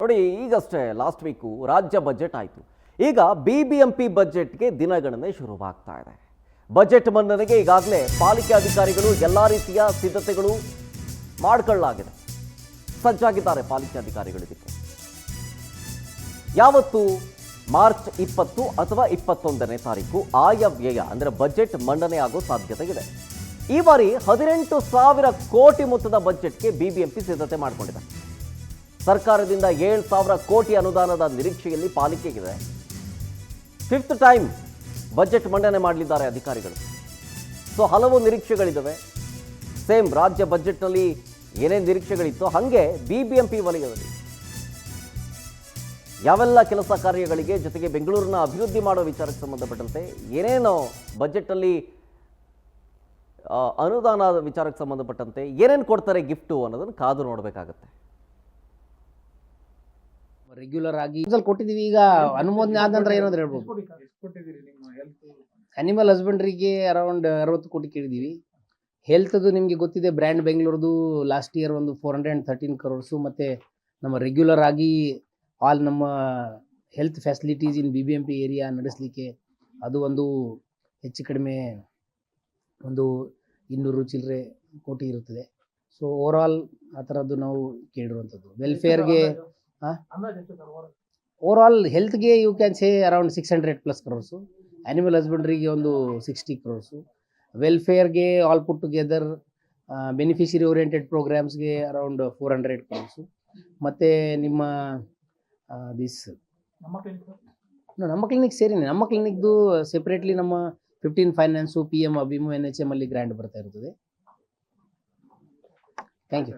ನೋಡಿ, ಈಗಷ್ಟೇ last week ರಾಜ್ಯ ಬಜೆಟ್ ಆಯಿತು. ಈಗ BBMP ಬಜೆಟ್ಗೆ ದಿನಗಣನೆ ಶುರುವಾಗ್ತಾ ಇದೆ. ಬಜೆಟ್ ಮಂಡನೆಗೆ ಈಗಾಗಲೇ ಪಾಲಿಕೆ ಅಧಿಕಾರಿಗಳು ಎಲ್ಲ ರೀತಿಯ ಸಿದ್ಧತೆಗಳು ಮಾಡಿಕೊಳ್ಳಲಾಗಿದೆ. ಸಜ್ಜಾಗಿದ್ದಾರೆ ಪಾಲಿಕೆ ಅಧಿಕಾರಿಗಳು. ಇದಕ್ಕೆ ಯಾವತ್ತು ಮಾರ್ಚ್ 20 ಅಥವಾ 21ನೇ ತಾರೀಕು ಆಯವ್ಯಯ ಅಂದರೆ ಬಜೆಟ್ ಮಂಡನೆ ಆಗೋ ಸಾಧ್ಯತೆ ಇದೆ. ಈ ಬಾರಿ 18,000 ಕೋಟಿ ಮೊತ್ತದ ಬಜೆಟ್ಗೆ BBMP ಸಿದ್ಧತೆ ಮಾಡಿಕೊಂಡಿದೆ. ಸರ್ಕಾರದಿಂದ 7,000 ಕೋಟಿ ಅನುದಾನದ ನಿರೀಕ್ಷೆಯಲ್ಲಿ ಪಾಲಿಕೆಗಿದೆ. 5th ಟೈಮ್ ಬಜೆಟ್ ಮಂಡನೆ ಮಾಡಲಿದ್ದಾರೆ ಅಧಿಕಾರಿಗಳು. ಸೊ ಹಲವು ನಿರೀಕ್ಷೆಗಳಿದ್ದಾವೆ. ಸೇಮ್ ರಾಜ್ಯ ಬಜೆಟ್ನಲ್ಲಿ ಏನೇನು ನಿರೀಕ್ಷೆಗಳಿತ್ತು ಹಾಗೆ BBMP ವಲಯದಲ್ಲಿ ಯಾವೆಲ್ಲ ಕೆಲಸ ಕಾರ್ಯಗಳಿಗೆ, ಜೊತೆಗೆ ಬೆಂಗಳೂರಿನ ಅಭಿವೃದ್ಧಿ ಮಾಡೋ ವಿಚಾರಕ್ಕೆ ಸಂಬಂಧಪಟ್ಟಂತೆ ಏನೇನೋ ಬಜೆಟಲ್ಲಿ ಅನುದಾನದ ವಿಚಾರಕ್ಕೆ ಸಂಬಂಧಪಟ್ಟಂತೆ ಏನೇನು ಕೊಡ್ತಾರೆ ಗಿಫ್ಟು ಅನ್ನೋದನ್ನು ಕಾದು ನೋಡಬೇಕಾಗತ್ತೆ. ರೆಗ್ಯುಲರ್ ಆಗಿ ಕೊಟ್ಟಿದ್ದೀವಿ. ಈಗ ಅನುಮೋದನೆ ಆದ ನಂತರ ಏನಾದ್ರು ಹೇಳ್ಬೋದು. ಅನಿಮಲ್ ಹಸ್ಬೆಂಡ್ರಿಗೆ ಅರೌಂಡ್ 60 ಕೋಟಿ ಕೇಳಿದ್ದೀವಿ. ಹೆಲ್ತ್ದು ನಿಮಗೆ ಗೊತ್ತಿದೆ, ಬ್ರ್ಯಾಂಡ್ ಬೆಂಗಳೂರದು ಲಾಸ್ಟ್ ಇಯರ್ ಒಂದು 413 crores. ಮತ್ತು ನಮ್ಮ ರೆಗ್ಯುಲರ್ ಆಗಿ ಆಲ್ ನಮ್ಮ ಹೆಲ್ತ್ ಫೆಸಿಲಿಟೀಸ್ ಇನ್ BBMP ಏರಿಯಾ ನಡೆಸಲಿಕ್ಕೆ ಅದು ಒಂದು ಹೆಚ್ಚು ಕಡಿಮೆ ಒಂದು 200 ಚಿಲ್ಲರೆ ಕೋಟಿ ಇರುತ್ತದೆ. ಸೊ ಓವರಾಲ್ ಆ ಥರದ್ದು ನಾವು ಕೇಳಿರುವಂಥದ್ದು. ವೆಲ್ಫೇರ್ಗೆ ಓವರಾಲ್ ಹೆಲ್ತ್ಗೆ you can say around 600+ crores. Animal ಹಸ್ಬೆಂಡ್ರಿಗೆ ಒಂದು 60 crores. ವೆಲ್ಫೇರ್ಗೆ all put together beneficiary oriented ಪ್ರೋಗ್ರಾಮ್ಸ್ಗೆ ಅರೌಂಡ್ 400 crores. ಮತ್ತು ನಿಮ್ಮ ನಮ್ಮ ಕ್ಲಿನಿಕ್ ಸೇರಿನೇ. ನಮ್ಮ ಕ್ಲಿನಿಕ್ದು ಸೆಪ್ರೇಟ್ಲಿ ನಮ್ಮ 15 ಫೈನಾನ್ಸು, PM ಅಭಿಮು, NHM ಅಲ್ಲಿ ಗ್ರ್ಯಾಂಡ್ ಬರ್ತಾ ಇರ್ತದೆ. Thank you.